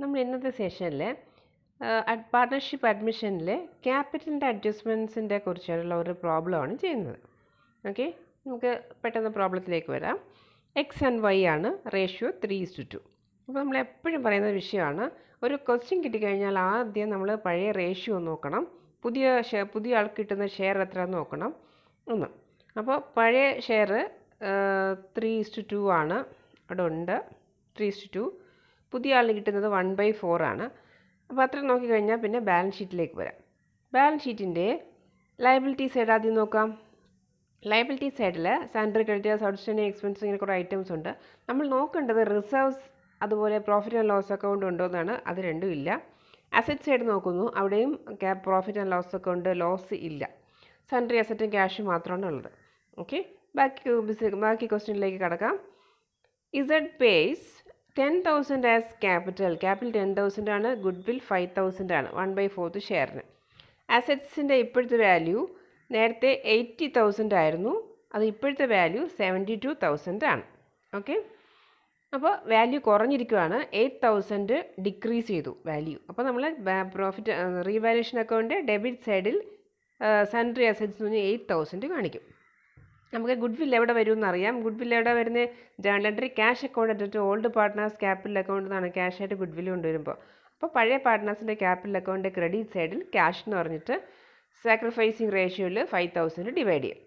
നമ്മൾ ഇന്നത്തെ സെഷനിൽ പാർട്ട്ണർഷിപ്പ് അഡ്മിഷനിൽ ക്യാപിറ്റലിൻ്റെ അഡ്ജസ്റ്റ്മെൻറ്റ്സിൻ്റെ കുറിച്ചുള്ള ഒരു പ്രോബ്ലമാണ് ചെയ്യുന്നത്. ഓക്കെ, നമുക്ക് പെട്ടെന്ന് പ്രോബ്ലത്തിലേക്ക് വരാം. എക്സ് ആൻഡ് വൈ ആണ് റേഷ്യോ 3:2. അപ്പോൾ നമ്മൾ എപ്പോഴും പറയുന്ന വിഷയമാണ്, ഒരു ക്വസ്റ്റ്യൻ കിട്ടിക്കഴിഞ്ഞാൽ ആദ്യം നമ്മൾ പഴയ റേഷ്യോ നോക്കണം, പുതിയ ആൾക്ക് കിട്ടുന്ന ഷെയർ എത്രയാണെന്ന് നോക്കണം ഒന്ന്. അപ്പോൾ പഴയ ഷെയർ 3:2 ആണ്, അവിടെ ഉണ്ട് 3:2. പുതിയ ആളിന് കിട്ടുന്നത് 1/4 ആണ്. അപ്പോൾ അത്ര നോക്കിക്കഴിഞ്ഞാൽ പിന്നെ ബാലൻസ് ഷീറ്റിലേക്ക് വരാം. ബാലൻസ് ഷീറ്റിൻ്റെ ലയബിലിറ്റി സൈഡ് ആദ്യം നോക്കാം. ലയബിലിറ്റി സൈഡിൽ സാലറി, ക്രെഡിറ്റേഴ്സ്, ഔട്ട്സ്റ്റാൻഡിങ് എക്സ്പെൻസ്, ഇങ്ങനെ കുറേ ഐറ്റംസ് ഉണ്ട്. നമ്മൾ നോക്കേണ്ടത് റിസർവ്സ് അതുപോലെ പ്രോഫിറ്റ് ആൻഡ് ലോസ് അക്കൗണ്ട് ഉണ്ടോ എന്നാണ്. അത് രണ്ടും ഇല്ല. അസറ്റ് സൈഡ് നോക്കുന്നു, അവിടെയും profit and loss account, loss ഇല്ല. സാലറി, അസറ്റും ക്യാഷും മാത്രമാണ് ഉള്ളത്. ഓക്കെ, ബാക്കി ക്വസ്റ്റ്യനിലേക്ക് കടക്കാം. ഇസഡ് പേയ്സ് 10,000 ആസ് ക്യാപിറ്റൽ 10,000 ആണ്, ഗുഡ് വിൽ 5,000 ആണ്, 1/4 ഷെയറിന്. അസറ്റ്സിൻ്റെ ഇപ്പോഴത്തെ വാല്യൂ നേരത്തെ 80,000 ആയിരുന്നു, അത് ഇപ്പോഴത്തെ വാല്യൂ 72,000 ആണ്. ഓക്കെ, അപ്പോൾ വാല്യൂ കുറഞ്ഞിരിക്കുകയാണ്, 8,000 ഡിക്രീസ് ചെയ്തു വാല്യൂ. അപ്പോൾ നമ്മൾ പ്രോഫിറ്റ് റീവാലുവേഷൻ അക്കൗണ്ട് ഡെബിറ്റ് സൈഡിൽ സൺട്രി അസറ്റ്സ് 8,000 കാണിക്കും. നമുക്ക് ഗുഡ് വിൽ എവിടെ വരും എന്നറിയാം. ഗുഡ് വിൽ എവിടെ വരുന്നത്? Journal entry cash account at old partners capital account എന്നാണ് ക്യാഷായിട്ട് ഗുഡ് വിൽ കൊണ്ടുവരുമ്പോൾ. അപ്പോൾ പഴയ പാർട്ട്നേഴ്സിൻ്റെ ക്യാപിറ്റൽ അക്കൗണ്ട് ക്രെഡിറ്റ് സൈഡിൽ ക്യാഷ് എന്ന് പറഞ്ഞിട്ട് സാക്രിഫൈസിങ് റേഷ്യോയിൽ 5,000 ഡിവൈഡ് ചെയ്യും.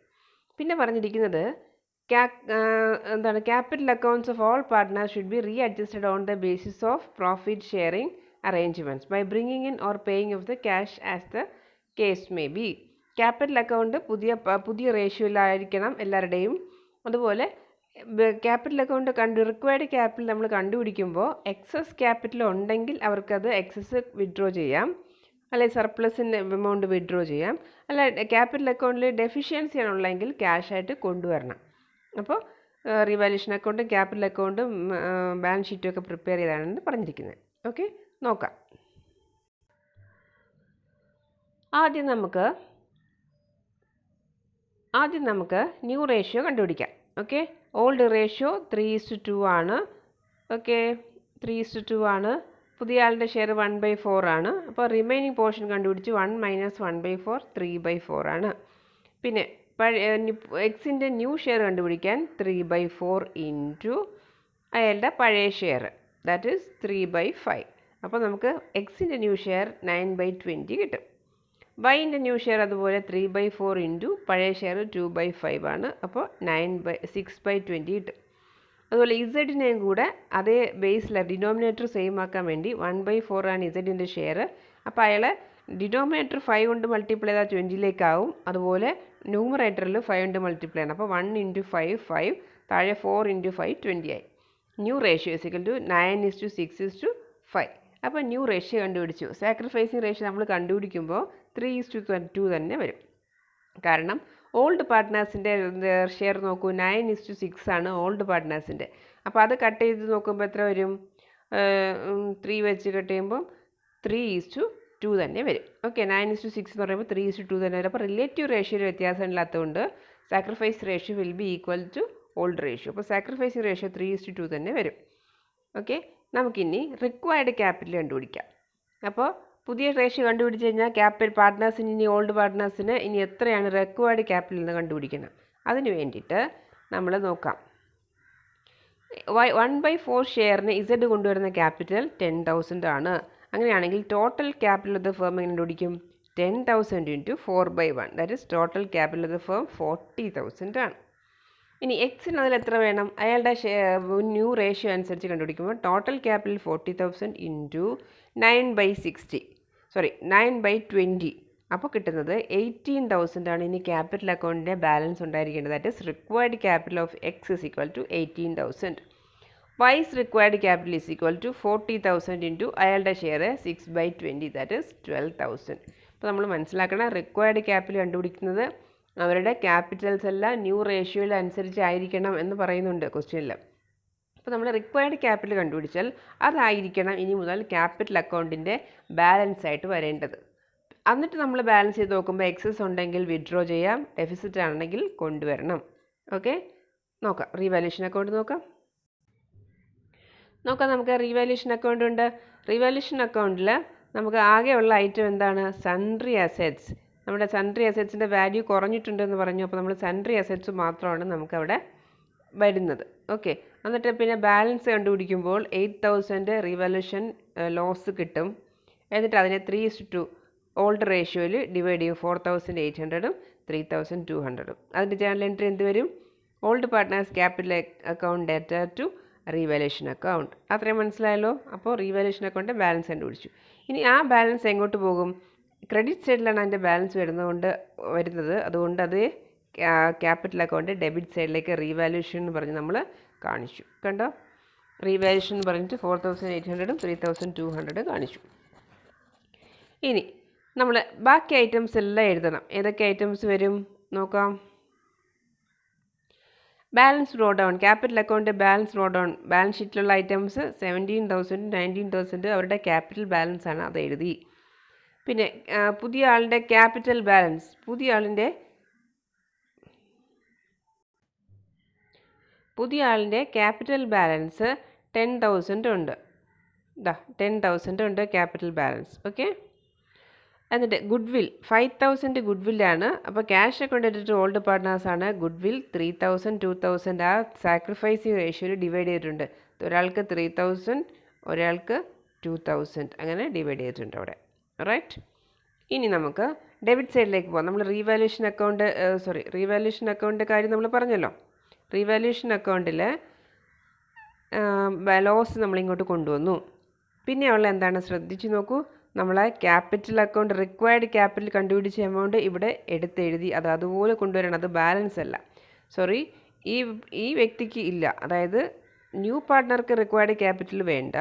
പിന്നെ പറഞ്ഞിരിക്കുന്നത് capital accounts of all partners should be readjusted on the basis of profit sharing arrangements by bringing in or paying off the cash as the case may be. Capital account പുതിയ റേഷ്യോയിലായിരിക്കണം എല്ലാവരുടെയും. അതുപോലെ capital account required capital നമ്മൾ കണ്ടുപിടിക്കുമ്പോൾ excess capital ഉണ്ടെങ്കിൽ അവർക്കത് excess withdraw ചെയ്യാം, അല്ലെങ്കിൽ സർപ്ലസിൻ്റെ amount withdraw ചെയ്യാം. അല്ല ക്യാപിറ്റൽ അക്കൗണ്ടിൽ ഡെഫിഷ്യൻസി ആണുള്ളതെങ്കിൽ ക്യാഷായിട്ട് കൊണ്ടുവരണം. അപ്പോൾ റിവാലുവേഷൻ അക്കൗണ്ടും ക്യാപിറ്റൽ അക്കൗണ്ടും ബാലൻസ് ഷീറ്റും ഒക്കെ പ്രിപ്പയർ ചെയ്താണ് പറഞ്ഞിരിക്കുന്നത്. ഓക്കെ, നോക്കാം. ആദ്യം നമുക്ക് ന്യൂ റേഷ്യോ കണ്ടുപിടിക്കാം. ഓക്കെ, ഓൾഡ് റേഷ്യോ 3:2 ആണ്. ഓക്കെ, 3:2 ആണ്. പുതിയ ആളുടെ ഷെയർ 1/4 ആണ്. അപ്പോൾ റിമൈനിങ് പോർഷൻ കണ്ടുപിടിച്ച് 1 - 1/4 3/4 ആണ്. പിന്നെ എക്സിൻ്റെ ന്യൂ ഷെയർ കണ്ടുപിടിക്കാൻ 3/4 ഇൻറ്റു അയാളുടെ പഴയ ഷെയർ, ദാറ്റ് ഈസ് 3/5. അപ്പോൾ നമുക്ക് എക്സിൻ്റെ ന്യൂ ഷെയർ 9/20 കിട്ടും. വൈൻ്റെ ന്യൂ ഷെയർ അതുപോലെ 3/4 ഇൻറ്റു പഴയ ഷെയർ 2/5 ആണ്. അപ്പോൾ 6/20 കിട്ടും. അതുപോലെ ഇസഡിനെയും കൂടെ അതേ ബേസിൽ ഡിനോമിനേറ്റർ സെയിം ആക്കാൻ വേണ്ടി 1/4 ആണ് ഇസഡിൻ്റെ ഷെയർ. അപ്പോൾ അയാളെ ഡിനോമിനേറ്റർ 5 കൊണ്ട് മൾട്ടിപ്ലൈ ചെയ്താൽ 20ലേക്കാവും. അതുപോലെ ന്യൂമറേറ്ററിൽ 5 കൊണ്ട് മൾട്ടിപ്ലൈ ചെയ്യണം. അപ്പോൾ 1 × 5 5, താഴെ 4 × 5 20 ആയി. New ratio = 9:6:5. അപ്പോൾ ന്യൂ റേഷ്യോ കണ്ടുപിടിച്ചു. സാക്രിഫൈസിങ് റേഷ്യോ നമ്മൾ കണ്ടുപിടിക്കുമ്പോൾ 3:2 തന്നെ വരും. കാരണം ഓൾഡ് പാർട്ട്നേഴ്സിൻ്റെ ഷെയർ നോക്കൂ, 9:6 ആണ് ഓൾഡ് പാർട്ട്നേഴ്സിൻ്റെ. അപ്പോൾ അത് കട്ട് ചെയ്ത് നോക്കുമ്പോൾ എത്ര വരും? 3 വെച്ച് കട്ട് ചെയ്യുമ്പോൾ 3:2 തന്നെ വരും. ഓക്കെ, 9:6 എന്ന് പറയുമ്പോൾ 3:2 തന്നെ വരും. അപ്പോൾ റിലേറ്റീവ് റേഷ്യോയിൽ വ്യത്യാസം ഇല്ലാത്തതുകൊണ്ട് sacrifice ratio will be equal to old ratio. അപ്പോൾ സാക്രിഫൈസിങ് റേഷ്യോ 3:2 തന്നെ വരും. ഓക്കെ, നമുക്കിനി റിക്വയർഡ് ക്യാപിറ്റൽ കണ്ടുപിടിക്കാം. അപ്പോൾ പുതിയ റേഷ്യോ കണ്ടുപിടിച്ച് കഴിഞ്ഞാൽ പാർട്ട്നേഴ്സിന് ഇനി ഓൾഡ് പാർട്ട്നേഴ്സിന് ഇനി എത്രയാണ് റിക്വയർഡ് ക്യാപിറ്റൽ എന്ന് കണ്ടുപിടിക്കണം. അതിന് വേണ്ടിയിട്ട് നമ്മൾ നോക്കാം. 1/4 ഷെയറിന് ഇസഡ് കൊണ്ടുവരുന്ന ക്യാപിറ്റൽ 10,000 ആണ്. അങ്ങനെയാണെങ്കിൽ total capital of the firm എങ്ങനെ കണ്ടുപിടിക്കും? 10,000 × 4/1, that is total capital of the firm 40,000 ആണ്. ഇനി എക്സിന് അതിൽ എത്ര വേണം? അയാളുടെ ന്യൂ റേഷ്യോ അനുസരിച്ച് കണ്ടുപിടിക്കുമ്പോൾ ടോട്ടൽ ക്യാപിറ്റൽ 40,000 ഇൻറ്റു 9/20. അപ്പോൾ കിട്ടുന്നത് 18,000 ആണ്. ഇനി ക്യാപിറ്റൽ അക്കൗണ്ടിൻ്റെ ബാലൻസ് ഉണ്ടായിരിക്കേണ്ടത്. That is required capital of X = 18,000. Y's required capital = 40,000 into അയാളുടെ ഷെയർ 6/20, ദാറ്റ് ഈസ് 12,000. അപ്പോൾ നമ്മൾ മനസ്സിലാക്കണം, റിക്വയർഡ് ക്യാപിറ്റൽ കണ്ടുപിടിക്കുന്നത് അവരുടെ ക്യാപിറ്റൽസ് എല്ലാം ന്യൂ റേഷ്യോയിൽ അനുസരിച്ചായിരിക്കണം എന്ന് പറയുന്നുണ്ട് ക്വസ്റ്റ്യനിൽ. അപ്പോൾ നമ്മൾ റിക്വയർഡ് ക്യാപിറ്റൽ കണ്ടുപിടിച്ചാൽ അതായിരിക്കണം ഇനി മുതൽ ക്യാപിറ്റൽ അക്കൗണ്ടിൻ്റെ ബാലൻസ് ആയിട്ട് വരേണ്ടത്. എന്നിട്ട് നമ്മൾ ബാലൻസ് ചെയ്ത് നോക്കുമ്പോൾ എക്സസ് ഉണ്ടെങ്കിൽ വിഡ്രോ ചെയ്യാം, ഡെഫിസിറ്റ് ആണെങ്കിൽ കൊണ്ടുവരണം. ഓക്കെ, നോക്കാം. റീവാലുവേഷൻ അക്കൗണ്ട് നോക്കാം. നോക്കാം, നമുക്ക് റീവാലുവേഷൻ അക്കൗണ്ട് ഉണ്ട്. റീവാലുവേഷൻ അക്കൗണ്ടിൽ നമുക്ക് ആകെയുള്ള ഐറ്റം എന്താണ്? Sundry assets. നമ്മുടെ സൺട്രി അസറ്റ്സിൻ്റെ വാല്യൂ കുറഞ്ഞിട്ടുണ്ടെന്ന് പറഞ്ഞു. അപ്പോൾ നമ്മൾ സൺട്രി അസറ്റ്സ് മാത്രമാണ് നമുക്കവിടെ വരുന്നത്. ഓക്കെ, എന്നിട്ട് പിന്നെ ബാലൻസ് കണ്ടുപിടിക്കുമ്പോൾ 8,000 റീവാലുവേഷൻ ലോസ് കിട്ടും. എന്നിട്ട് അതിനെ 3:2 ഓൾഡ് റേഷ്യോയിൽ ഡിവൈഡ് ചെയ്യും. 4,800 3,200. അതിൻ്റെ ജേണൽ എൻട്രി എന്ത് വരും? Old partners capital account debtor to revaluation account. അത്രയും മനസ്സിലായല്ലോ. അപ്പോൾ റീവാലുവേഷൻ അക്കൗണ്ട് ബാലൻസ് കണ്ടുപിടിച്ചു. ഇനി ആ ബാലൻസ് എങ്ങോട്ട് പോകും? ക്രെഡിറ്റ് സൈഡിലാണ് അതിൻ്റെ ബാലൻസ് വരുന്നത്. അതുകൊണ്ട് അത് ക്യാപിറ്റൽ അക്കൗണ്ട് ഡെബിറ്റ് സൈഡിലേക്ക് റീവാലുവേഷൻ എന്ന് പറഞ്ഞ് നമ്മൾ കാണിച്ചു. കണ്ടോ? റീവാലുവേഷൻ എന്ന് പറഞ്ഞിട്ട് 4,800 3,200 കാണിച്ചു. ഇനി നമ്മൾ ബാക്കി ഐറ്റംസ് എല്ലാം എഴുതണം. ഏതൊക്കെ ഐറ്റംസ് വരും നോക്കാം. Balance brought down, capital account balance brought down. Balance ഷീറ്റിലുള്ള ഐറ്റംസ് 17,000 19,000 അവരുടെ ക്യാപിറ്റൽ ബാലൻസ് ആണ്, അത് എഴുതി. പിന്നെ പുതിയ ആളിൻ്റെ ക്യാപിറ്റൽ ബാലൻസ്, പുതിയ ആളിൻ്റെ ക്യാപിറ്റൽ ബാലൻസ് 10,000 ഉണ്ട്. 10,000 ഉണ്ട് ക്യാപിറ്റൽ ബാലൻസ്. ഓക്കെ, എന്നിട്ട് ഗുഡ്വിൽ 5,000 ഗുഡ്വില്ലാണ്. അപ്പോൾ ക്യാഷ് അക്കൗണ്ട് എടുത്തിട്ട് ഓൾഡ് പാർട്ട്നേഴ്സാണ്. ഗുഡ്വിൽ 3,000 2,000 ആ സാക്രിഫൈസിങ് റേഷ്യോയിൽ ഡിവൈഡ് ചെയ്തിട്ടുണ്ട്. ഒരാൾക്ക് 3,000 ഒരാൾക്ക് 2,000 അങ്ങനെ ഡിവൈഡ് ചെയ്തിട്ടുണ്ട് അവിടെ. റൈറ്റ്. ഇനി നമുക്ക് ഡെബിറ്റ് സൈഡിലേക്ക് പോകാം. നമ്മൾ റീവാലുവേഷൻ അക്കൗണ്ട് കാര്യം നമ്മൾ പറഞ്ഞല്ലോ. റീവാലുവേഷൻ അക്കൗണ്ടിൽ ലോസ് നമ്മളിങ്ങോട്ട് കൊണ്ടുവന്നു. പിന്നെ ഉള്ള എന്താണ് ശ്രദ്ധിച്ച് നോക്കൂ. നമ്മൾ ക്യാപിറ്റൽ അക്കൗണ്ട് റിക്വയർഡ് ക്യാപിറ്റൽ കണ്ടുപിടിച്ച എമൗണ്ട് ഇവിടെ എടുത്തെഴുതി. അത് അതുപോലെ കൊണ്ടുവരണം. അത് ബാലൻസ് അല്ല. സോറി, ഈ വ്യക്തിക്ക് ഇല്ല. അതായത് ന്യൂ പാർട്ട്ണർക്ക് റിക്വയർഡ് ക്യാപിറ്റൽ വേണ്ട.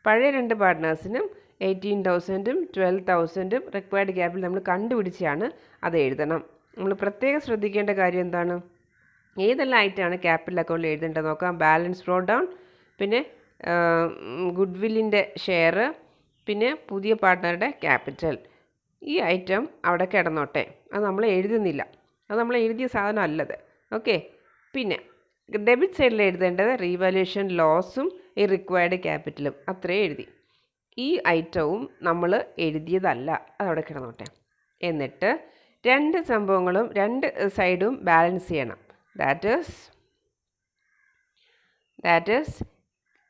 പഴയ 2 പാർട്ട്നേഴ്സിനും 18,000 12,000 റിക്വയർഡ് ക്യാപിറ്റൽ നമ്മൾ കണ്ടുപിടിച്ചാണ് അത് എഴുതണം. നമ്മൾ പ്രത്യേകം ശ്രദ്ധിക്കേണ്ട കാര്യം എന്താണ്? ഏതെല്ലാം ആയിട്ടാണ് ക്യാപിറ്റൽ അക്കൗണ്ടിൽ എഴുതേണ്ടത് നോക്കാം. ബാലൻസ് ബ്രോ ഡൗൺ, പിന്നെ ഗുഡ്വില്ലിൻ്റെ ഷെയർ, പിന്നെ പുതിയ പാർട്ട്ണറുടെ ക്യാപിറ്റൽ. ഈ ഐറ്റം അവിടെ കിടന്നോട്ടെ, അത് നമ്മൾ എഴുതുന്നില്ല. അത് നമ്മൾ എഴുതിയ സാധനം അല്ലത്. ഓക്കെ, പിന്നെ ഡെബിറ്റ് സൈഡിൽ എഴുതേണ്ടത് റീവാലുവേഷൻ ലോസും ഈ റിക്വയർഡ് ക്യാപിറ്റലും. അത്രയും എഴുതി. ഈ ഐറ്റവും നമ്മൾ എഴുതിയതല്ല, അതവിടെ കിടന്നോട്ടെ. എന്നിട്ട് 2 സംഭവങ്ങളും 2 സൈഡും ബാലൻസ് ചെയ്യണം. ദാറ്റ് ഈസ്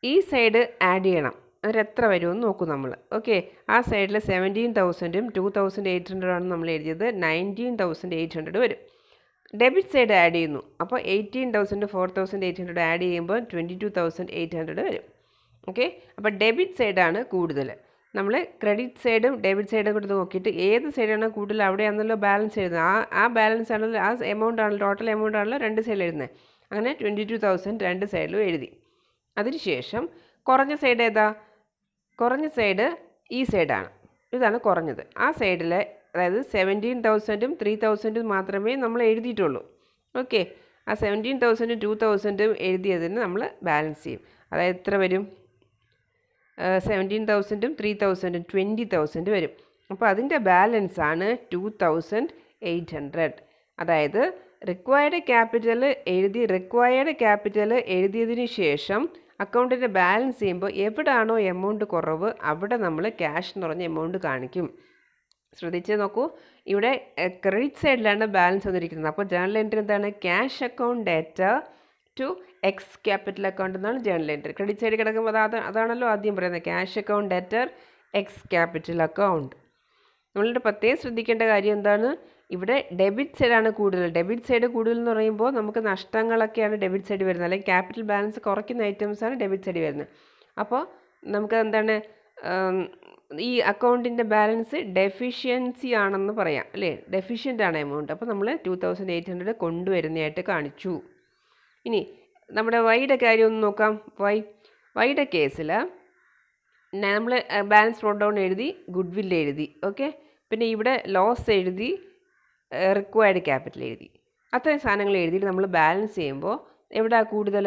ഈ സൈഡ് ആഡ് ചെയ്യണം. അതിലെത്ര വരുമെന്ന് നോക്കും നമ്മൾ. ഓക്കെ, ആ സൈഡിൽ 17,000 2,800 ആണ് നമ്മൾ എഴുതിയത്. 19,800 വരും. ഡെബിറ്റ് സൈഡ് ആഡ് ചെയ്യുന്നു. അപ്പോൾ 18,000 4,800 ആഡ് ചെയ്യുമ്പോൾ 22,800 വരും. ഓക്കെ, അപ്പോൾ ഡെബിറ്റ് സൈഡാണ് കൂടുതൽ. നമ്മൾ ക്രെഡിറ്റ് സൈഡും ഡെബിറ്റ് സൈഡും കൂടി നോക്കിയിട്ട് ഏത് സൈഡാണോ കൂടുതൽ അവിടെയാണല്ലോ ബാലൻസ് എഴുതുന്നത്. ആ ബാലൻസ് ആണല്ലോ, ആ എമൗണ്ട് ആണല്ലോ, ടോട്ടൽ എമൗണ്ട് ആണല്ലോ 2 സൈഡിൽ എഴുതുന്നത്. അങ്ങനെ 22,000 2 സൈഡിലും എഴുതി. അതിനുശേഷം കുറഞ്ഞ സൈഡ് ഏതാ? കുറഞ്ഞ സൈഡ് ഈ സൈഡാണ്. ഇതാണ് കുറഞ്ഞത്. ആ സൈഡിൽ അതായത് 17,000 3,000 മാത്രമേ നമ്മൾ എഴുതിയിട്ടുള്ളൂ. ഓക്കെ, ആ 17,000 2,000 എഴുതിയതിന് നമ്മൾ ബാലൻസ് ചെയ്യും. അതായത് എത്ര വരും? 17,000 3,000 20,000 വരും. അപ്പോൾ അതിൻ്റെ ബാലൻസാണ് 2,800. അതായത് റിക്വയർഡ് ക്യാപിറ്റൽ എഴുതിയതിന് ശേഷം അക്കൗണ്ടിൻ്റെ ബാലൻസ് ചെയ്യുമ്പോൾ എവിടെയാണോ എമൗണ്ട് കുറവ് അവിടെ നമ്മൾ ക്യാഷ് എന്ന് പറഞ്ഞ എമൗണ്ട് കാണിക്കും. ശ്രദ്ധിച്ച് നോക്കൂ, ഇവിടെ ക്രെഡിറ്റ് സൈഡിലാണ് ബാലൻസ് വന്നിരിക്കുന്നത്. അപ്പോൾ ജേണൽ എൻട്രി എന്താണ്? Cash account debtor to X capital account എന്നാണ് ജേണൽ എൻട്രി. ക്രെഡിറ്റ് സൈഡ് കിടക്കുമ്പോൾ അതാണല്ലോ ആദ്യം പറയുന്നത്, cash account debtor X capital account. നമ്മളുടെ പ്രത്യേകം ശ്രദ്ധിക്കേണ്ട കാര്യം എന്താണ്? ഇവിടെ ഡെബിറ്റ് സൈഡാണ് കൂടുതൽ. ഡെബിറ്റ് സൈഡ് കൂടുതൽ എന്ന് പറയുമ്പോൾ നമുക്ക് നഷ്ടങ്ങളൊക്കെയാണ് ഡെബിറ്റ് സൈഡ് വരുന്നത്, അല്ലെങ്കിൽ ക്യാപിറ്റൽ ബാലൻസ് കുറയ്ക്കുന്ന ഐറ്റംസാണ് ഡെബിറ്റ് സൈഡ് വരുന്നത്. അപ്പോൾ നമുക്ക് എന്താണ്, ഈ അക്കൗണ്ടിൻ്റെ ബാലൻസ് ഡെഫിഷ്യൻസി ആണെന്ന് പറയാം അല്ലേ? ഡെഫിഷ്യൻ്റ് ആണ് എമൗണ്ട്. അപ്പോൾ നമ്മൾ 2,800 കൊണ്ടുവരുന്നതായിട്ട് കാണിച്ചു. ഇനി നമ്മുടെ വൈയുടെ കാര്യം ഒന്ന് നോക്കാം. വൈയുടെ കേസിൽ നമ്മൾ ബാലൻസ് ബ്രോട്ട് ഡൗൺ എഴുതി, ഗുഡ്വില്ല് എഴുതി. ഓക്കെ, പിന്നെ ഇവിടെ ലോസ് എഴുതി, റിക്വയർഡ് ക്യാപിറ്റൽ എഴുതി. അത്രയും സാധനങ്ങൾ എഴുതിയിട്ട് നമ്മൾ ബാലൻസ് ചെയ്യുമ്പോൾ എവിടെയാണ് കൂടുതൽ?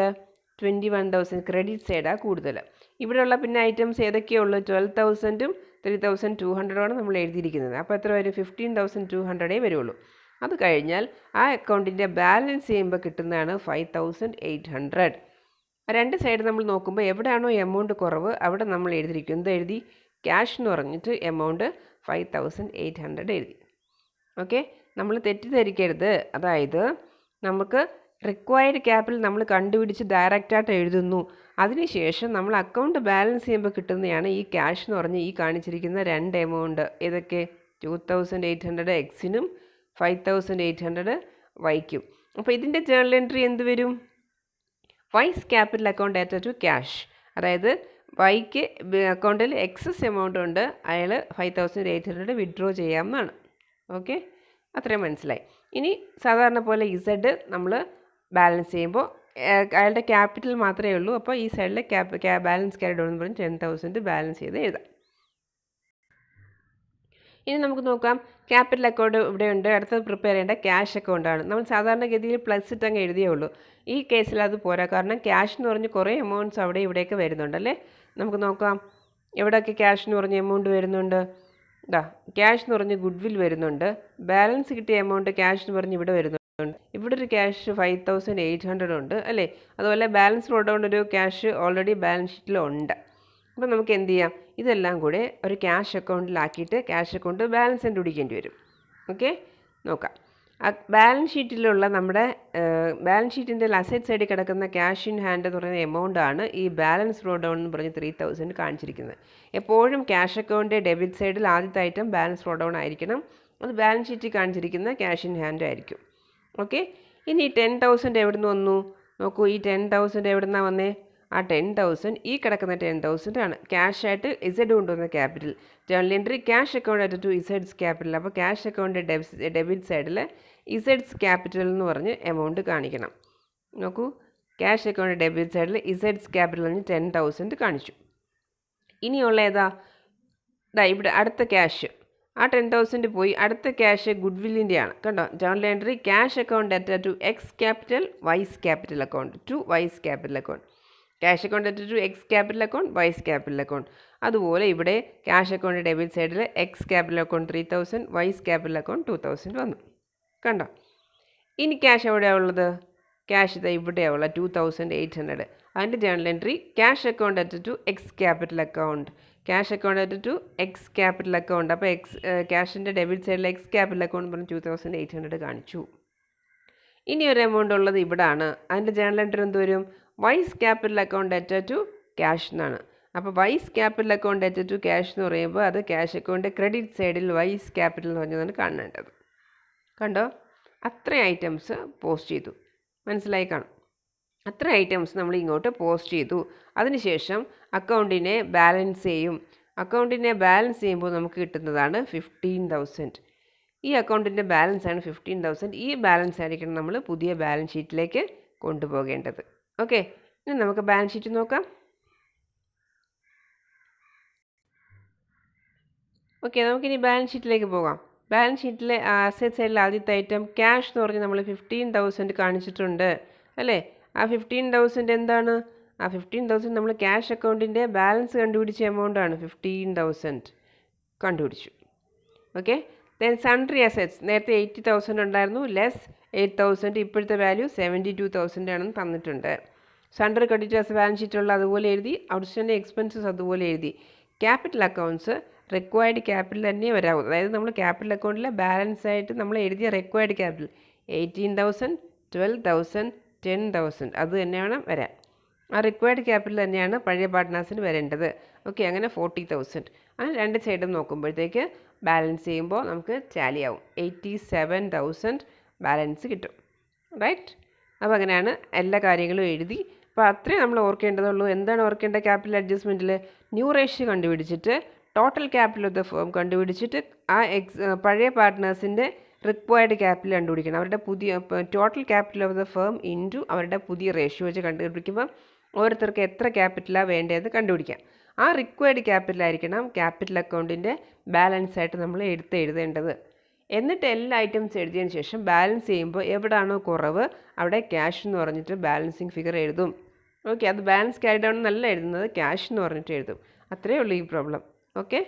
21,000 ക്രെഡിറ്റ് സൈഡാണ് കൂടുതൽ. ഇവിടെയുള്ള പിന്നെ ഐറ്റംസ് ഏതൊക്കെയുള്ളൂ? 12,000 3,200 നമ്മൾ എഴുതിയിരിക്കുന്നത്. അപ്പോൾ എത്ര വരും? 15,200 വരുള്ളൂ. അത് കഴിഞ്ഞാൽ ആ അക്കൗണ്ടിൻ്റെ ബാലൻസ് ചെയ്യുമ്പോൾ കിട്ടുന്നതാണ് 5,800. രണ്ട് സൈഡ് നമ്മൾ നോക്കുമ്പോൾ എവിടെയാണോ എമൗണ്ട് കുറവ് അവിടെ നമ്മൾ എഴുതിയിരിക്കും. എന്തെഴുതി? ക്യാഷ് എന്ന് പറഞ്ഞിട്ട് എമൗണ്ട് 5800 എഴുതി. ഓക്കെ, നമ്മൾ തെറ്റിദ്ധരിക്കരുത്. അതായത് നമുക്ക് റിക്വയർഡ് ക്യാപിറ്റൽ നമ്മൾ കണ്ടുപിടിച്ച് ഡയറക്റ്റായിട്ട് എഴുതുന്നു. അതിനുശേഷം നമ്മൾ അക്കൗണ്ട് ബാലൻസ് ചെയ്യുമ്പോൾ കിട്ടുന്നതാണ് ഈ ക്യാഷ് എന്ന് പറഞ്ഞ് ഈ കാണിച്ചിരിക്കുന്ന രണ്ട് എമൗണ്ട്. ഏതൊക്കെ? 2800 എക്സിനും 5800 വൈക്കും. അപ്പോൾ ഇതിൻ്റെ ജേർണൽ എൻട്രി എന്ത് വരും? Y's capital account debtor to cash. അതായത് വൈക്ക് അക്കൗണ്ടിൽ എക്സസ് എമൗണ്ട് ഉണ്ട്, അയാൾ 5800 വിഡ്രോ ചെയ്യാമെന്നാണ്. ഓക്കെ, അത്രയും മനസ്സിലായി. ഇനി സാധാരണ പോലെ ഇസഡ് നമ്മൾ ബാലൻസ് ചെയ്യുമ്പോൾ അയാളുടെ ക്യാപിറ്റൽ മാത്രമേ ഉള്ളൂ. അപ്പോൾ ഈ സൈഡിലെ ബാലൻസ് ക്യാരിഡ് എന്ന് പറഞ്ഞ് 10,000 ബാലൻസ് ചെയ്ത് എഴുതാം. ഇനി നമുക്ക് നോക്കാം, ക്യാപിറ്റൽ അക്കൗണ്ട് ഇവിടെയുണ്ട്. അടുത്തത് പ്രിപ്പയർ ചെയ്യേണ്ട ക്യാഷ് അക്കൗണ്ടാണ്. നമ്മൾ സാധാരണഗതിയിൽ പ്ലസ് ഇട്ട് അങ്ങ് എഴുതിയേ ഉള്ളൂ. ഈ കേസിൽ അത് പോരാ, കാരണം ക്യാഷ് എന്ന് പറഞ്ഞ് കുറേ എമൗണ്ട്സ് അവിടെ ഇവിടെയൊക്കെ വരുന്നുണ്ടല്ലേ. നമുക്ക് നോക്കാം എവിടെയൊക്കെ ക്യാഷ് എന്ന് പറഞ്ഞ് എമൗണ്ട് വരുന്നുണ്ട്. ക്യാഷ് എന്ന് പറഞ്ഞ് ഗുഡ് വിൽ വരുന്നുണ്ട്. ബാലൻസ് കിട്ടിയ എമൗണ്ട് ക്യാഷ് എന്ന് പറഞ്ഞ് ഇവിടെ വരുന്നുണ്ട്. ഇവിടെ ഒരു ക്യാഷ് 5800 ഉണ്ട് അല്ലേ. അതുപോലെ ബാലൻസ് റോഡ് ഒരു ക്യാഷ് ഓൾറെഡി ബാലൻസ് ഷീറ്റിലുണ്ട്. അപ്പോൾ നമുക്ക് എന്ത് ചെയ്യാം? ഇതെല്ലാം കൂടെ ഒരു ക്യാഷ് അക്കൗണ്ടിലാക്കിയിട്ട് ക്യാഷ് അക്കൗണ്ട് ബാലൻസ് കണ്ടുപിടിക്കേണ്ടി വരും. ഓക്കെ, നോക്കാം. ബാലൻസ് ഷീറ്റിലുള്ള നമ്മുടെ ബാലൻസ് ഷീറ്റിൻ്റെ അസറ്റ് സൈഡിൽ കിടക്കുന്ന ക്യാഷ് ഇൻ ഹാൻഡ് എന്ന് പറയുന്ന എമൗണ്ടാണ് ഈ ബാലൻസ് റോ ഡൗൺ എന്ന് പറഞ്ഞ് 3000 കാണിച്ചിരിക്കുന്നത്. എപ്പോഴും ക്യാഷ് അക്കൗണ്ടിൻ്റെ ഡെബിറ്റ് സൈഡിൽ ആദ്യത്തെ ഐറ്റം ബാലൻസ് റോ ഡൗൺ ആയിരിക്കണം. അത് ബാലൻസ് ഷീറ്റിൽ കാണിച്ചിരിക്കുന്ന ക്യാഷ് ഇൻ ഹാൻഡ് ആയിരിക്കും. ഓക്കെ, ഇനി 10,000 എവിടെ നിന്ന് വന്നു? നോക്കൂ, ഈ 10,000 എവിടെ നിന്നാണ് വന്നേ? ആ 10,000 ഈ കിടക്കുന്ന 10,000 ആണ് ക്യാഷായിട്ട് ഇസഡ് കൊണ്ടുവന്ന capital. Journal entry cash account ആയിട്ട് ടു ഇസഡ്സ് ക്യാപിറ്റൽ. അപ്പോൾ ക്യാഷ് അക്കൗണ്ട് ഡെബിറ്റ് സൈഡിൽ ഇസഡ്സ് ക്യാപിറ്റൽ എന്ന് പറഞ്ഞ് എമൗണ്ട് കാണിക്കണം. നോക്കൂ, ക്യാഷ് അക്കൗണ്ട് ഡെബിറ്റ് സൈഡിൽ ഇസഡ്സ് ക്യാപിറ്റൽ എന്ന് 10,000 കാണിച്ചു. ഇനിയുള്ള ഏതാ? ഇവിടെ അടുത്ത ക്യാഷ്. ആ 10,000 പോയി. അടുത്ത ക്യാഷ് ഗുഡ് വില്ലിൻ്റെയാണ്. കണ്ടോ, journal entry cash account ഡെറ്റ to X capital Y's capital account to Y's capital account. Cash account ഡെറ്റ to X capital account Y's capital account. അതുപോലെ ഇവിടെ ക്യാഷ് അക്കൗണ്ട് ഡെബിറ്റ് സൈഡിൽ X capital account 3,000 Y's capital account 2,000 വന്നു. കണ്ടോ, ഇനി cash എവിടെയാണ് ഉള്ളത്? Cash ഇത് ഇവിടെയാണ് ഉള്ളത് 2,800. അതിൻ്റെ journal entry cash account ഡെറ്റ to X capital account. Cash account ഡെറ്റ to X capital account. അപ്പോൾ ക്യാഷിൻ്റെ ഡെബിറ്റ് സൈഡിൽ എക്സ് ക്യാപിറ്റൽ അക്കൗണ്ട് പറഞ്ഞ് 2,800 കാണിച്ചു. ഇനി ഒരു എമൗണ്ട് ഉള്ളത് ഇവിടാണ്. അതിൻ്റെ ജേർണൽ എൻട്രി എന്ത് വരും? Y's capital account ഡെറ്റ to cash എന്നാണ്. അപ്പോൾ Y's capital account ഡെറ്റ to cash എന്ന് പറയുമ്പോൾ അത് ക്യാഷ് അക്കൗണ്ട് ക്രെഡിറ്റ് സൈഡിൽ വൈസ് ക്യാപിറ്റൽ എന്ന് പറഞ്ഞതാണ് കാണേണ്ടത്. കണ്ടോ, അത്രയും ഐറ്റംസ് പോസ്റ്റ് ചെയ്തു. മനസ്സിലായി കാണും. അത്ര ഐറ്റംസ് നമ്മൾ ഇങ്ങോട്ട് പോസ്റ്റ് ചെയ്തു. അതിനുശേഷം അക്കൗണ്ടിനെ ബാലൻസ് ചെയ്യും. അക്കൗണ്ടിനെ ബാലൻസ് ചെയ്യുമ്പോൾ നമുക്ക് കിട്ടുന്നതാണ് 15,000. ഈ അക്കൗണ്ടിൻ്റെ ബാലൻസാണ് 15,000. ഈ ബാലൻസ് ആയിരിക്കണം നമ്മൾ പുതിയ ബാലൻസ് ഷീറ്റിലേക്ക് കൊണ്ടുപോകേണ്ടത്. ഓക്കെ, ഇനി നമുക്ക് ബാലൻസ് ഷീറ്റ് നോക്കാം. ഓക്കെ, നമുക്കിനി ബാലൻസ് ഷീറ്റിലേക്ക് പോകാം. ബാലൻസ് ഷീറ്റിലെ അസറ്റ് സൈഡിൽ ആദ്യത്തെ ഐറ്റം ക്യാഷ് എന്ന് പറഞ്ഞ് നമ്മൾ 15,000 കാണിച്ചിട്ടുണ്ട് അല്ലേ. ആ 15,000 എന്താണ്? ആ 15,000 നമ്മൾ ക്യാഷ് അക്കൗണ്ടിൻ്റെ ബാലൻസ് കണ്ടുപിടിച്ച എമൗണ്ടാണ്. 15,000 കണ്ടുപിടിച്ചു. ഓക്കെ, ദെൻ സൺട്രി അസറ്റ്സ് നേരത്തെ 80,000 ഉണ്ടായിരുന്നു, ലെസ് 8,000. ഇപ്പോഴത്തെ വാല്യൂ 72,000 ആണെന്ന് തന്നിട്ടുണ്ട്. സൺട്രി ക്രെഡിറ്റേഴ്സ് ബാലൻസ് ഷീറ്റുള്ള അതുപോലെ എഴുതി. ഔട്ട്സ്റ്റാൻഡിംഗ് എക്സ്പെൻസസ് അതുപോലെ എഴുതി. ക്യാപിറ്റൽ അക്കൗണ്ട്സ് റിക്വയർഡ് ക്യാപിറ്റൽ തന്നെ വരാവും. അതായത് നമ്മൾ ക്യാപിറ്റൽ അക്കൗണ്ടിലെ ബാലൻസ് ആയിട്ട് നമ്മൾ എഴുതിയ റിക്വയർഡ് ക്യാപിറ്റൽ 18,000, 12,000, 10,000 അത് തന്നെയാണ് വരാൻ. ആ റിക്വയർഡ് ക്യാപിറ്റൽ തന്നെയാണ് പഴയ പാർട്ട്നേഴ്സിന് വരേണ്ടത്. ഓക്കെ, അങ്ങനെ 40,000. അങ്ങനെ രണ്ട് സൈഡും നോക്കുമ്പോഴത്തേക്ക് ബാലൻസ് ചെയ്യുമ്പോൾ നമുക്ക് ടാലിയാവും. 87,000 ബാലൻസ് കിട്ടും. റൈറ്റ്, അപ്പോൾ അങ്ങനെയാണ് എല്ലാ കാര്യങ്ങളും എഴുതി. അപ്പോൾ അത്രയും നമ്മൾ ഓർക്കേണ്ടതുള്ളൂ. എന്താണ് ഓർക്കേണ്ട? ക്യാപിറ്റൽ അഡ്ജസ്റ്റ്മെൻറ്റിൽ ന്യൂ റേഷ്യോ കണ്ടുപിടിച്ചിട്ട് total capital of the firm കണ്ടുപിടിച്ചിട്ട് ആ പഴയ പാർട്ട്നേഴ്സിൻ്റെ റിക്വയർഡ് ക്യാപിറ്റൽ കണ്ടുപിടിക്കണം. അവരുടെ പുതിയ total capital of the firm into അവരുടെ പുതിയ റേഷ്യോ വെച്ച് കണ്ടുപിടിക്കുമ്പോൾ ഓരോരുത്തർക്ക് എത്ര ക്യാപിറ്റലാണ് വേണ്ടതെന്ന് കണ്ടുപിടിക്കാം. ആ റിക്വയർഡ് ക്യാപിറ്റൽ ആയിരിക്കണം ക്യാപിറ്റൽ അക്കൗണ്ടിൻ്റെ ബാലൻസ് ആയിട്ട് നമ്മൾ എഴുതേണ്ടത്. എന്നിട്ട് എല്ലാ ഐറ്റംസ് എഴുതിയതിന് ശേഷം ബാലൻസ് ചെയ്യുമ്പോൾ എവിടെയാണോ കുറവ് അവിടെ ക്യാഷ് എന്ന് പറഞ്ഞിട്ട് ബാലൻസിങ് ഫിഗർ എഴുതും. ഓക്കെ, അത് ബാലൻസ് ക്യാരി ഡൗൺ എന്നല്ല എഴുതുന്നത്, ക്യാഷ് എന്ന് പറഞ്ഞിട്ട് എഴുതും. അത്രയേ ഉള്ളൂ ഈ പ്രോബ്ലം. ഓക്കെ.